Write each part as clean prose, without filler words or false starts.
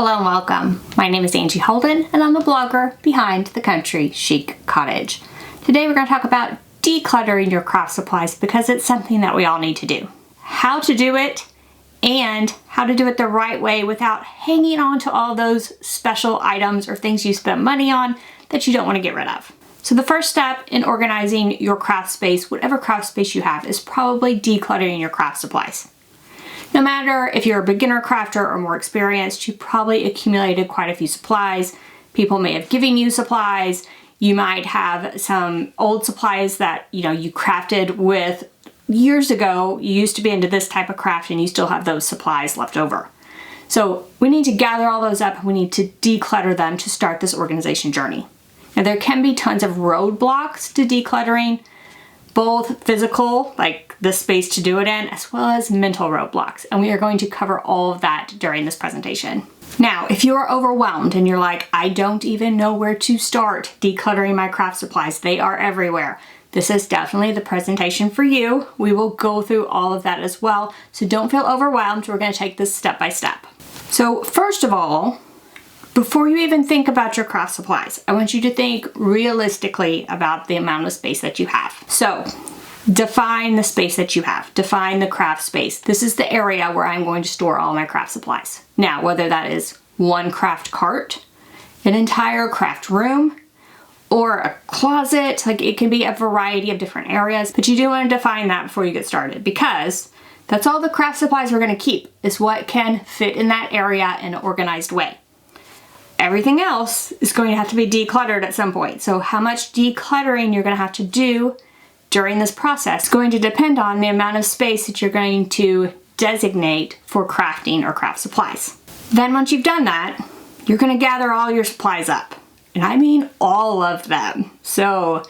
Hello and welcome. My name is Angie Holden and I'm the blogger behind the Country Chic Cottage. Today we're going to talk about decluttering your craft supplies because it's something that we all need to do. How to do it and how to do it the right way without hanging on to all those special items or things you spent money on that you don't want to get rid of. So the first step in organizing your craft space, whatever craft space you have, is probably decluttering your craft supplies. No matter if you're a beginner crafter or more experienced, you probably accumulated quite a few supplies. People may have given you supplies. You might have some old supplies that you crafted with years ago. You used to be into this type of craft and you still have those supplies left over. So we need to gather all those up and we need to declutter them to start this organization journey. Now there can be tons of roadblocks to decluttering, both physical, like the space to do it in, as well as mental roadblocks. And we are going to cover all of that during this presentation. Now, if you are overwhelmed and you're like, I don't even know where to start decluttering my craft supplies, they are everywhere. This is definitely the presentation for you. We will go through all of that as well. So don't feel overwhelmed. We're going to take this step by step. So first of all, before you even think about your craft supplies, I want you to think realistically about the amount of space that you have. So define the space that you have. Define the craft space. This is the area where I'm going to store all my craft supplies. Now, whether that is one craft cart, an entire craft room, or a closet, like it can be a variety of different areas, but you do want to define that before you get started because that's all the craft supplies we're going to keep is what can fit in that area in an organized way. Everything else is going to have to be decluttered at some point. So how much decluttering you're going to have to do during this process is going to depend on the amount of space that you're going to designate for crafting or craft supplies. Then once you've done that, you're going to gather all your supplies up. And I mean all of them. So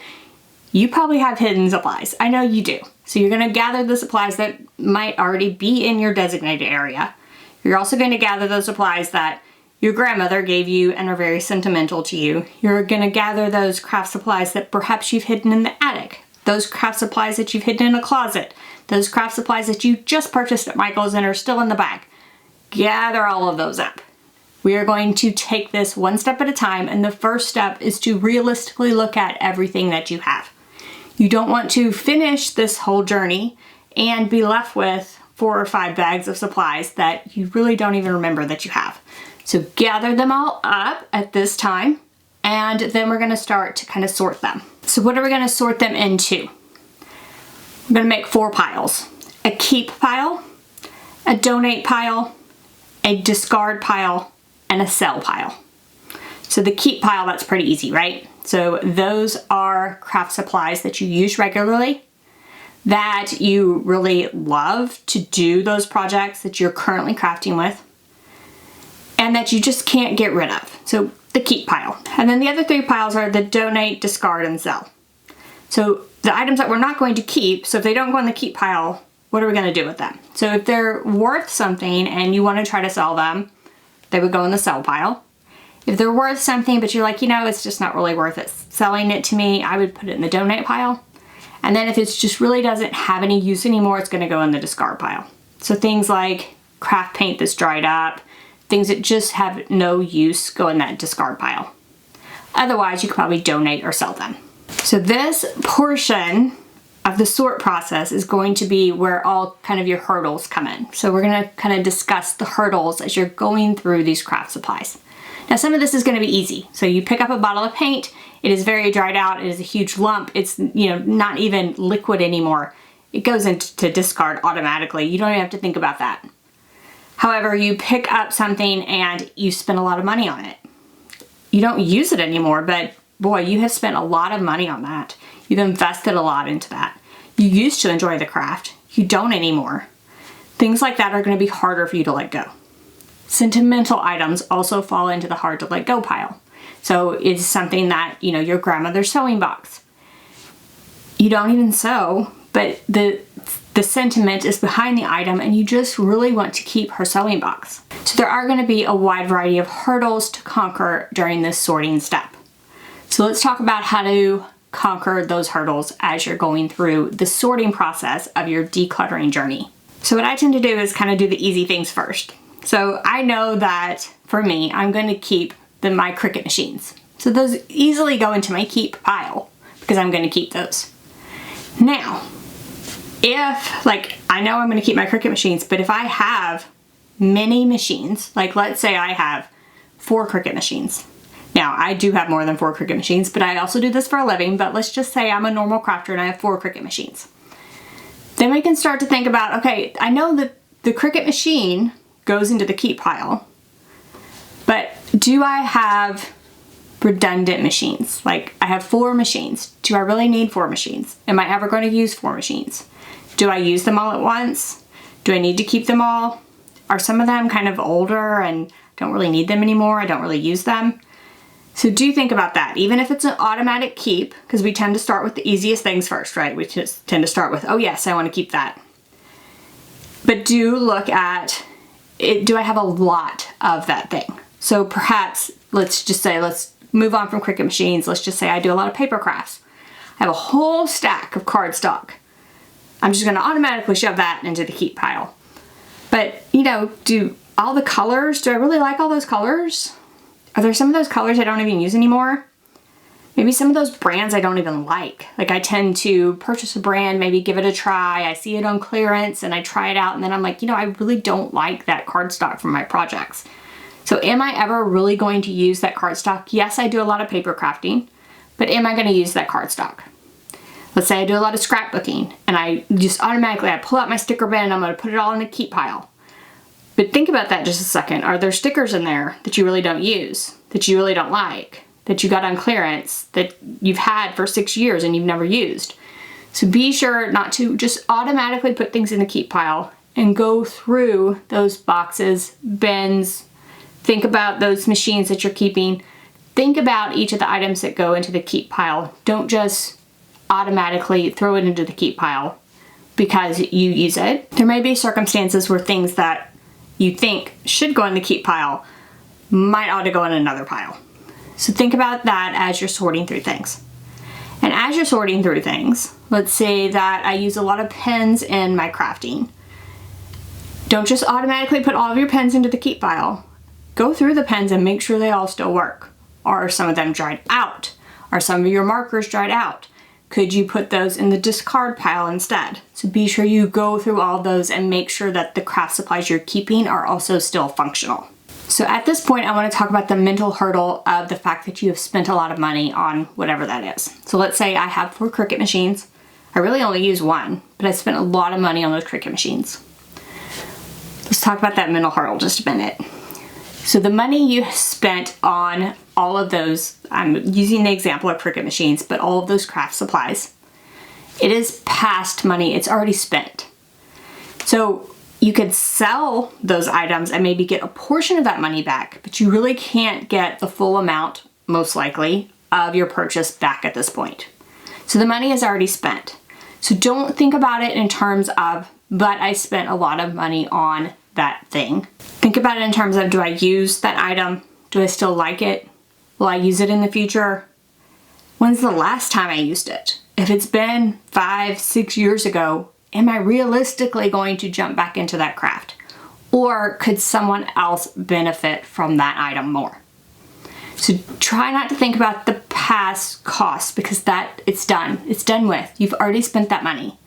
you probably have hidden supplies. I know you do. So you're going to gather the supplies that might already be in your designated area. You're also going to gather those supplies that your grandmother gave you and are very sentimental to you. You're going to gather those craft supplies that perhaps you've hidden in the attic. Those craft supplies that you've hidden in a closet. Those craft supplies that you just purchased at Michael's and are still in the bag. Gather all of those up. We are going to take this one step at a time, and the first step is to realistically look at everything that you have. You don't want to finish this whole journey and be left with 4 or 5 bags of supplies that you really don't even remember that you have. So gather them all up at this time, and then we're going to start to kind of sort them. So what are we going to sort them into? I'm going to make 4 piles. A keep pile, a donate pile, a discard pile, and a sell pile. So the keep pile, that's pretty easy, right? So those are craft supplies that you use regularly, that you really love to do those projects that you're currently crafting with, and that you just can't get rid of. So the keep pile. And then the other 3 piles are the donate, discard, and sell. So the items that we're not going to keep, so if they don't go in the keep pile, what are we going to do with them? So if they're worth something and you want to try to sell them, they would go in the sell pile. If they're worth something, but you're like, it's just not really worth it selling it to me, I would put it in the donate pile. And then if it just really doesn't have any use anymore, it's going to go in the discard pile. So things like craft paint that's dried up, things that just have no use go in that discard pile. Otherwise, you could probably donate or sell them. So this portion of the sort process is going to be where all kind of your hurdles come in. So we're going to kind of discuss the hurdles as you're going through these craft supplies. Now some of this is going to be easy. So you pick up a bottle of paint, it is very dried out, it is a huge lump, it's not even liquid anymore. It goes into discard automatically. You don't even have to think about that. However, you pick up something and you spend a lot of money on it. You don't use it anymore, but boy, you have spent a lot of money on that. You've invested a lot into that. You used to enjoy the craft. You don't anymore. Things like that are going to be harder for you to let go. Sentimental items also fall into the hard to let go pile. So it's something that, your grandmother's sewing box. You don't even sew, but the sentiment is behind the item and you just really want to keep her sewing box. So there are going to be a wide variety of hurdles to conquer during this sorting step. So let's talk about how to conquer those hurdles as you're going through the sorting process of your decluttering journey. So what I tend to do is kind of do the easy things first. So I know that for me, I'm going to keep my Cricut machines. So those easily go into my keep pile because I'm going to keep those. Now, if, like, I know I'm going to keep my Cricut machines, but if I have many machines, like let's say I have 4 Cricut machines. Now, I do have more than 4 Cricut machines, but I also do this for a living, but let's just say I'm a normal crafter and I have 4 Cricut machines. Then we can start to think about, okay, I know that the Cricut machine goes into the keep pile, but do I have redundant machines? Like, I have 4 machines. Do I really need 4 machines? Am I ever going to use 4 machines? Do I use them all at once? Do I need to keep them all? Are some of them kind of older and don't really need them anymore? I don't really use them. So do think about that. Even if it's an automatic keep, because we tend to start with the easiest things first, right? We just tend to start with, oh yes, I want to keep that. But do look at it. Do I have a lot of that thing? So perhaps, let's just say, let's move on from Cricut machines. Let's just say I do a lot of paper crafts. I have a whole stack of cardstock. I'm just going to automatically shove that into the keep pile. But, you know, do all the colors, do I really like all those colors? Are there some of those colors I don't even use anymore? Maybe some of those brands I don't even like. Like, I tend to purchase a brand, maybe give it a try. I see it on clearance and I try it out and then I'm like, you know, I really don't like that cardstock for my projects. So am I ever really going to use that cardstock? Yes, I do a lot of paper crafting, but am I going to use that cardstock? Let's say I do a lot of scrapbooking and I just automatically, I pull out my sticker bin and I'm going to put it all in a keep pile. But think about that just a second. Are there stickers in there that you really don't use, that you really don't like, that you got on clearance, that you've had for 6 years and you've never used? So be sure not to just automatically put things in the keep pile and go through those boxes, bins, think about those machines that you're keeping. Think about each of the items that go into the keep pile. Don't just automatically throw it into the keep pile because you use it. There may be circumstances where things that you think should go in the keep pile might ought to go in another pile. So think about that as you're sorting through things. And as you're sorting through things, let's say that I use a lot of pens in my crafting. Don't just automatically put all of your pens into the keep pile. Go through the pens and make sure they all still work. Are some of them dried out? Are some of your markers dried out? Could you put those in the discard pile instead? So be sure you go through all those and make sure that the craft supplies you're keeping are also still functional. So at this point, I want to talk about the mental hurdle of the fact that you have spent a lot of money on whatever that is. So let's say I have 4 Cricut machines. I really only use 1, but I spent a lot of money on those Cricut machines. Let's talk about that mental hurdle just a minute. So the money you spent on all of those, I'm using the example of Cricut machines, but all of those craft supplies, it is past money, it's already spent. So you could sell those items and maybe get a portion of that money back, but you really can't get the full amount, most likely, of your purchase back at this point. So the money is already spent. So don't think about it in terms of, but I spent a lot of money on that thing. Think about it in terms of, do I use that item? Do I still like it? Will I use it in the future? When's the last time I used it? If it's been 5, 6 years ago, am I realistically going to jump back into that craft? Or could someone else benefit from that item more? So try not to think about the past costs because it's done. It's done with. You've already spent that money.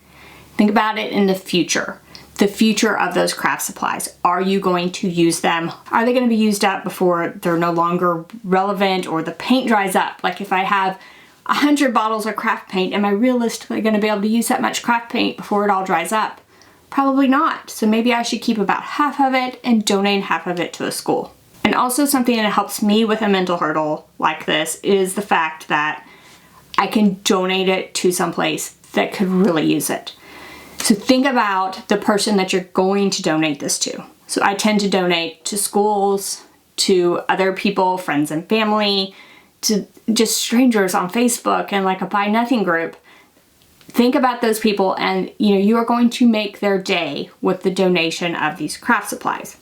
Think about it in the future. The future of those craft supplies. Are you going to use them? Are they going to be used up before they're no longer relevant or the paint dries up? Like if I have 100 bottles of craft paint, am I realistically going to be able to use that much craft paint before it all dries up? Probably not. So maybe I should keep about half of it and donate half of it to a school. And also something that helps me with a mental hurdle like this is the fact that I can donate it to someplace that could really use it. So think about the person that you're going to donate this to. So I tend to donate to schools, to other people, friends and family, to just strangers on Facebook and like a Buy Nothing group. Think about those people and you are going to make their day with the donation of these craft supplies.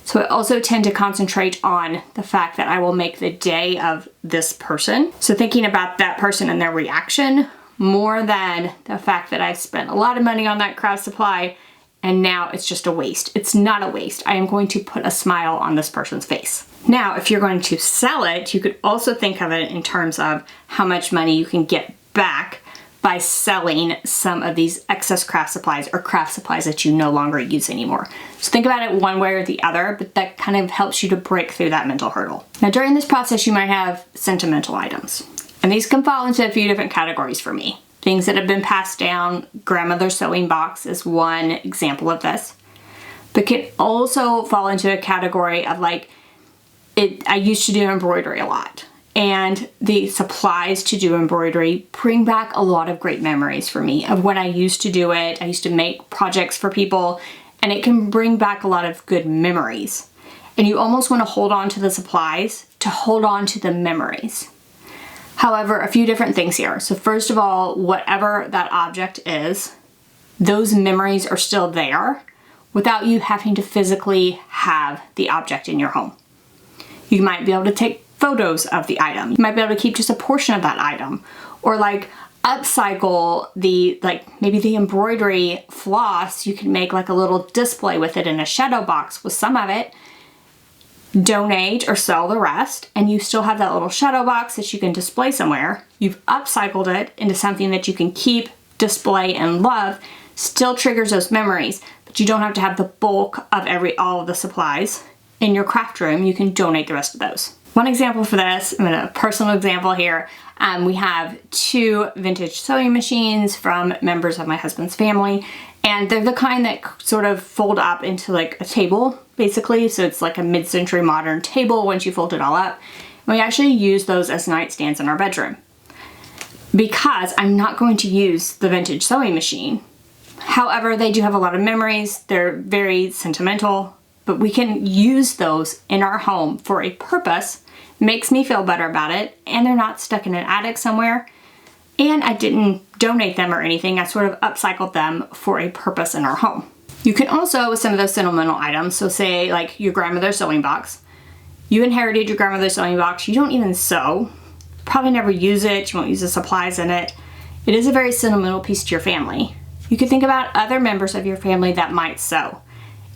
So I also tend to concentrate on the fact that I will make the day of this person. So thinking about that person and their reaction more than the fact that I've spent a lot of money on that craft supply and now it's just a waste. It's not a waste. I am going to put a smile on this person's face. Now, if you're going to sell it, you could also think of it in terms of how much money you can get back by selling some of these excess craft supplies or craft supplies that you no longer use anymore. So think about it one way or the other, but that kind of helps you to break through that mental hurdle. Now, during this process, you might have sentimental items, and these can fall into a few different categories for me. Things that have been passed down, grandmother's sewing box is one example of this, but can also fall into a category of like, I used to do embroidery a lot, and the supplies to do embroidery bring back a lot of great memories for me of when I used to do it. I used to make projects for people, and it can bring back a lot of good memories. And you almost want to hold on to the supplies to hold on to the memories. However, a few different things here. So first of all, whatever that object is, those memories are still there without you having to physically have the object in your home. You might be able to take photos of the item. You might be able to keep just a portion of that item, or like upcycle maybe the embroidery floss. You can make like a little display with it in a shadow box with some of it, donate or sell the rest, and you still have that little shadow box that you can display somewhere. You've upcycled it into something that you can keep, display, and love. Still triggers those memories, but you don't have to have the bulk of all of the supplies in your craft room. You can donate the rest of those. One example for this, a personal example here, we have 2 vintage sewing machines from members of my husband's family, and they're the kind that sort of fold up into like a table, basically. So it's like a mid-century modern table once you fold it all up. And we actually use those as nightstands in our bedroom because I'm not going to use the vintage sewing machine. However, they do have a lot of memories. They're very sentimental, but we can use those in our home for a purpose. Makes me feel better about it, and they're not stuck in an attic somewhere, and I didn't donate them or anything. I sort of upcycled them for a purpose in our home. You can also, with some of those sentimental items, so say like your grandmother's sewing box, you inherited your grandmother's sewing box, you don't even sew, probably never use it, you won't use the supplies in it. It is a very sentimental piece to your family. You could think about other members of your family that might sew.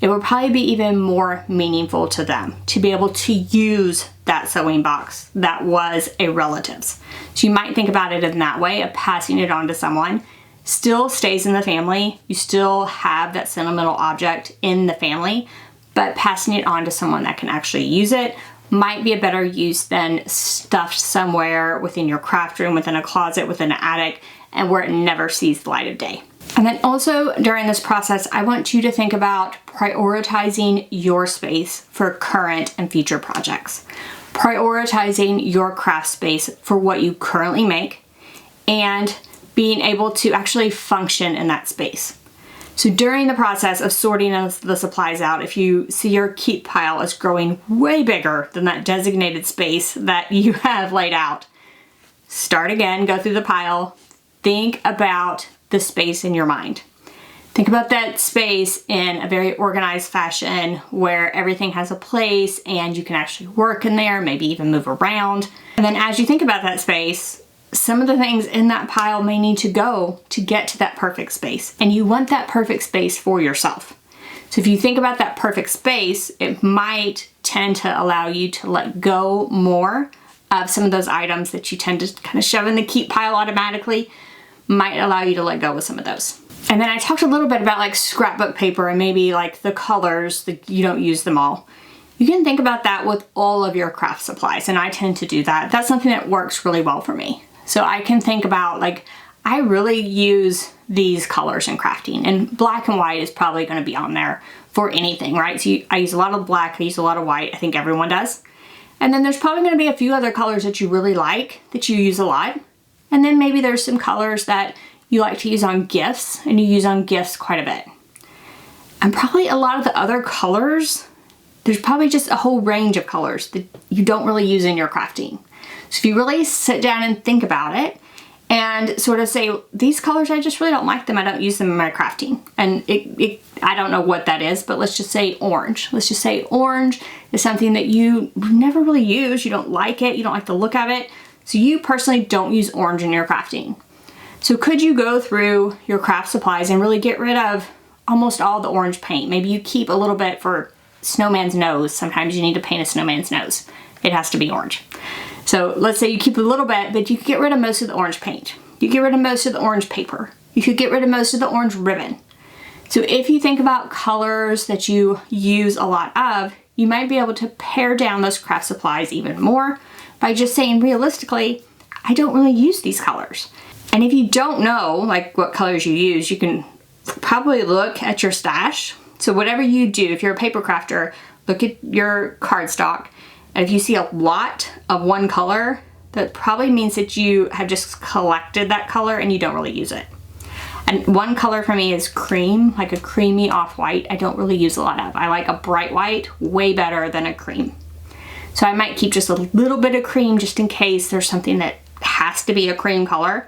It would probably be even more meaningful to them to be able to use that sewing box that was a relative's. So you might think about it in that way of passing it on to someone. Still stays in the family. You still have that sentimental object in the family, but passing it on to someone that can actually use it might be a better use than stuffed somewhere within your craft room, within a closet, within an attic, and where it never sees the light of day. And then also during this process, I want you to think about prioritizing your space for current and future projects. Prioritizing your craft space for what you currently make and being able to actually function in that space. So during the process of sorting the supplies out, if you see your keep pile is growing way bigger than that designated space that you have laid out, start again, go through the pile, think about the space in your mind. Think about that space in a very organized fashion where everything has a place and you can actually work in there, maybe even move around. And then as you think about that space, some of the things in that pile may need to go to get to that perfect space. And you want that perfect space for yourself. So if you think about that perfect space, it might tend to allow you to let go more of some of those items that you tend to kind of shove in the keep pile automatically. Might allow you to let go with some of those. And then I talked a little bit about like scrapbook paper and maybe like the colors that you don't use them all. You can think about that with all of your craft supplies, and I tend to do that. That's something that works really well for me. So I can think about like, I really use these colors in crafting, and black and white is probably going to be on there for anything, right? So I use a lot of black, I use a lot of white, I think everyone does. And then there's probably going to be a few other colors that you really like, that you use a lot. And then maybe there's some colors that you like to use on gifts, and you use on gifts quite a bit. And probably a lot of the other colors, there's probably just a whole range of colors that you don't really use in your crafting. So if you really sit down and think about it and sort of say, these colors, I just really don't like them, I don't use them in my crafting. And I don't know what that is, but let's just say orange. Let's just say orange is something that you never really use, you don't like it, you don't like the look of it. So you personally don't use orange in your crafting. So could you go through your craft supplies and really get rid of almost all the orange paint. Maybe you keep a little bit for snowman's nose. Sometimes you need to paint a snowman's nose. It has to be orange. So let's say you keep a little bit, but you can get rid of most of the orange paint. You get rid of most of the orange paper. You could get rid of most of the orange ribbon. So if you think about colors that you use a lot of, you might be able to pare down those craft supplies even more by just saying realistically, I don't really use these colors. And if you don't know like what colors you use, you can probably look at your stash. So whatever you do, if you're a paper crafter, look at your cardstock. And if you see a lot of one color, that probably means that you have just collected that color and you don't really use it. And one color for me is cream, like a creamy off-white. I don't really use a lot of. I like a bright white way better than a cream. So I might keep just a little bit of cream just in case there's something that has to be a cream color.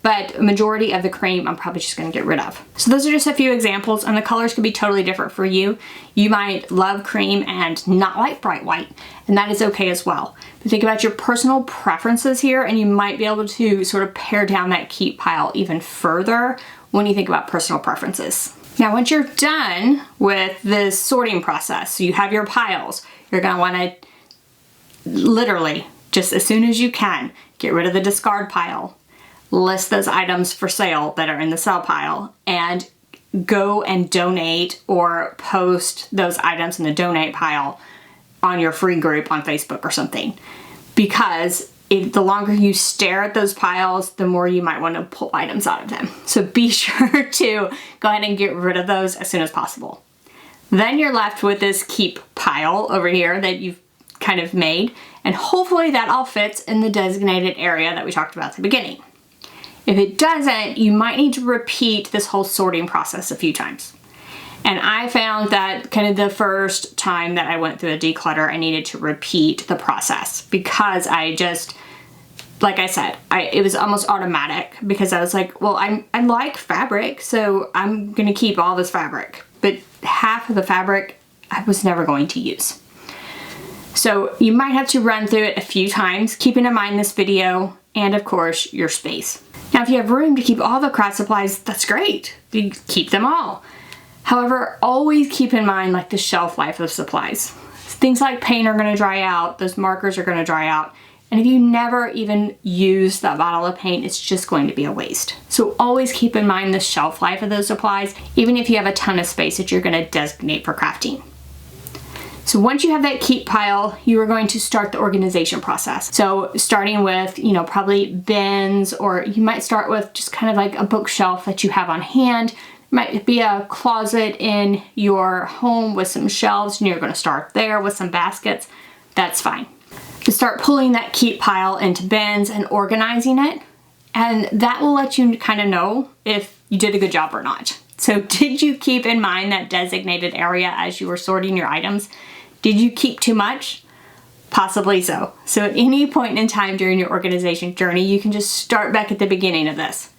But a majority of the cream I'm probably just gonna get rid of. So those are just a few examples, and the colors could be totally different for you. You might love cream and not like bright white, and that is okay as well. But think about your personal preferences here, and you might be able to sort of pare down that keep pile even further when you think about personal preferences. Now, once you're done with this sorting process, so you have your piles, you're gonna wanna literally, just as soon as you can, get rid of the discard pile. List those items for sale that are in the sell pile and go and donate or post those items in the donate pile on your free group on Facebook or something. Because the longer you stare at those piles, the more you might want to pull items out of them. So be sure to go ahead and get rid of those as soon as possible. Then you're left with this keep pile over here that you've kind of made, and hopefully that all fits in the designated area that we talked about at the beginning. If it doesn't, you might need to repeat this whole sorting process a few times. And I found that kind of the first time that I went through a declutter, I needed to repeat the process because I just, like I said, it was almost automatic because I was like, well, I like fabric, so I'm gonna keep all this fabric. But half of the fabric I was never going to use. So you might have to run through it a few times, keeping in mind this video and of course your space. Now, if you have room to keep all the craft supplies, that's great. You keep them all. However, always keep in mind like the shelf life of supplies. Things like paint are gonna dry out, those markers are gonna dry out, and if you never even use that bottle of paint, it's just going to be a waste. So always keep in mind the shelf life of those supplies, even if you have a ton of space that you're gonna designate for crafting. So once you have that keep pile, you are going to start the organization process. So starting with, probably bins, or you might start with just kind of like a bookshelf that you have on hand. It might be a closet in your home with some shelves, and you're going to start there with some baskets. That's fine. To start pulling that keep pile into bins and organizing it, and that will let you kind of know if you did a good job or not. So did you keep in mind that designated area as you were sorting your items? Did you keep too much? Possibly so. So at any point in time during your organization journey, you can just start back at the beginning of this.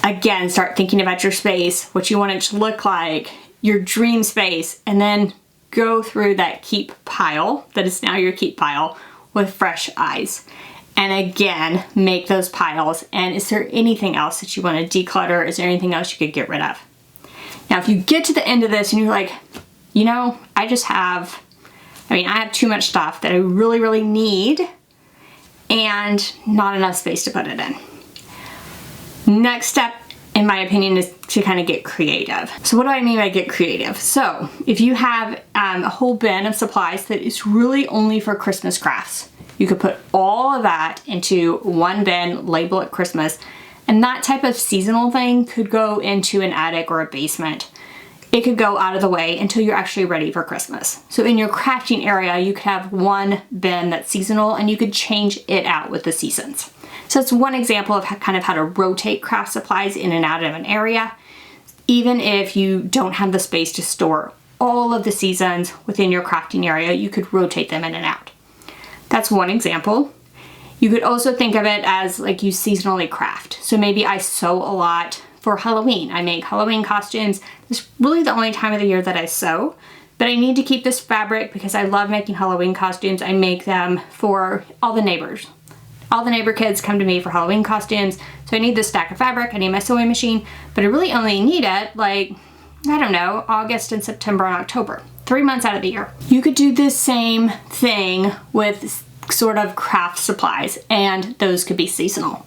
Again, start thinking about your space, what you want it to look like, your dream space, and then go through that keep pile that is now your keep pile with fresh eyes. And again, make those piles. And is there anything else that you want to declutter? Is there anything else you could get rid of? Now, if you get to the end of this and you're like, I have too much stuff that I really, really need and not enough space to put it in. Next step, in my opinion, is to kind of get creative. So what do I mean by get creative? So if you have a whole bin of supplies that is really only for Christmas crafts, you could put all of that into one bin, label it Christmas, and that type of seasonal thing could go into an attic or a basement. It could go out of the way until you're actually ready for Christmas. So in your crafting area, you could have one bin that's seasonal and you could change it out with the seasons. So it's one example of kind of how to rotate craft supplies in and out of an area, even if you don't have the space to store all of the seasons within your crafting area, you could rotate them in and out. That's one example. You could also think of it as like you seasonally craft. So maybe I sew a lot for Halloween. I make Halloween costumes. It's really the only time of the year that I sew, but I need to keep this fabric because I love making Halloween costumes. I make them for all the neighbors. All the neighbor kids come to me for Halloween costumes, so I need this stack of fabric, I need my sewing machine, but I really only need it like I don't know, August and September and October, 3 months out of the year. You could do the same thing with sort of craft supplies, and those could be seasonal.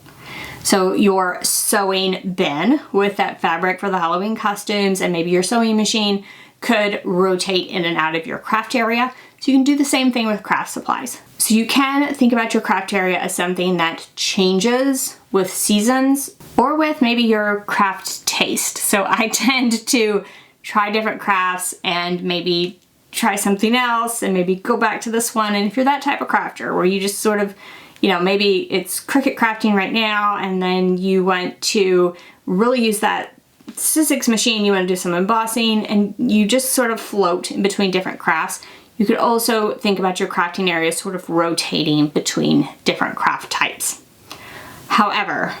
So your sewing bin with that fabric for the Halloween costumes and maybe your sewing machine could rotate in and out of your craft area. So you can do the same thing with craft supplies. So you can think about your craft area as something that changes with seasons or with maybe your craft taste. So I tend to try different crafts and maybe try something else and maybe go back to this one. And if you're that type of crafter where you just sort of, you know, maybe it's Cricut crafting right now and then you want to really use that Sizzix machine, you want to do some embossing, and you just sort of float in between different crafts. You could also think about your crafting area sort of rotating between different craft types. However,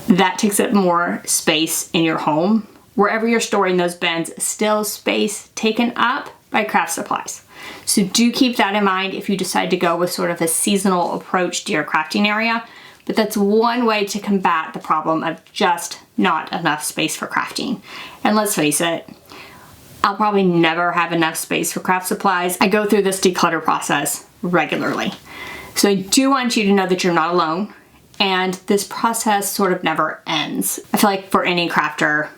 that takes up more space in your home. Wherever you're storing those bins, still space taken up by craft supplies. So do keep that in mind if you decide to go with sort of a seasonal approach to your crafting area. But that's one way to combat the problem of just not enough space for crafting. And let's face it, I'll probably never have enough space for craft supplies. I go through this declutter process regularly. So I do want you to know that you're not alone, and this process sort of never ends. I feel like for any crafter,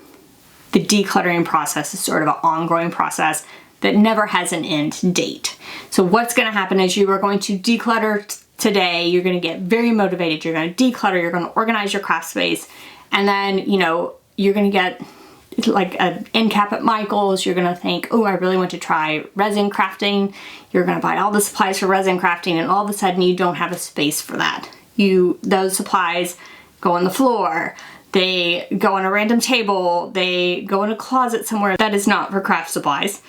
the decluttering process is sort of an ongoing process that never has an end date. So what's gonna happen is you are going to declutter today, you're gonna get very motivated, you're gonna declutter, you're gonna organize your craft space, and then, you know, you're gonna get like an end cap at Michael's, you're gonna think, oh, I really want to try resin crafting. You're gonna buy all the supplies for resin crafting, and all of a sudden you don't have a space for that. Those supplies go on the floor, they go on a random table, they go in a closet somewhere that is not for craft supplies.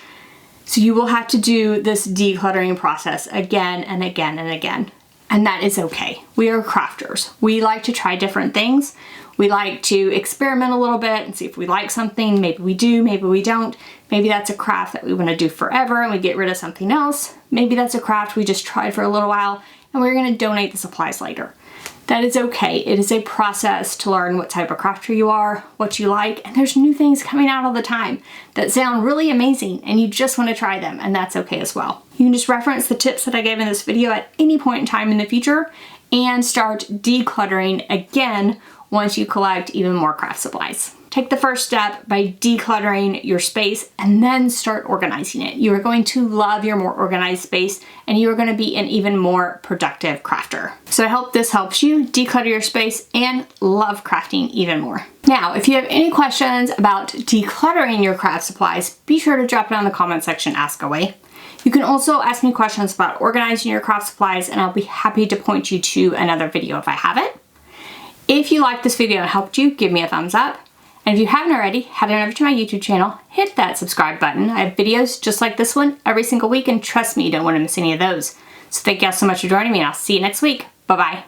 So you will have to do this decluttering process again and again and again. And that is okay. We are crafters. We like to try different things. We like to experiment a little bit and see if we like something. Maybe we do, maybe we don't. Maybe that's a craft that we want to do forever and we get rid of something else. Maybe that's a craft we just tried for a little while and we're going to donate the supplies later. That is okay. It is a process to learn what type of crafter you are, what you like, and there's new things coming out all the time that sound really amazing and you just want to try them, and that's okay as well. You can just reference the tips that I gave in this video at any point in time in the future and start decluttering again once you collect even more craft supplies. Take the first step by decluttering your space and then start organizing it. You are going to love your more organized space and you are going to be an even more productive crafter. So I hope this helps you declutter your space and love crafting even more. Now, if you have any questions about decluttering your craft supplies, be sure to drop it in the comment section, ask away. You can also ask me questions about organizing your craft supplies and I'll be happy to point you to another video if I have it. If you liked this video and helped you, give me a thumbs up. And if you haven't already, head on over to my YouTube channel, hit that subscribe button. I have videos just like this one every single week, and trust me, you don't want to miss any of those. So thank you all so much for joining me, and I'll see you next week. Bye-bye.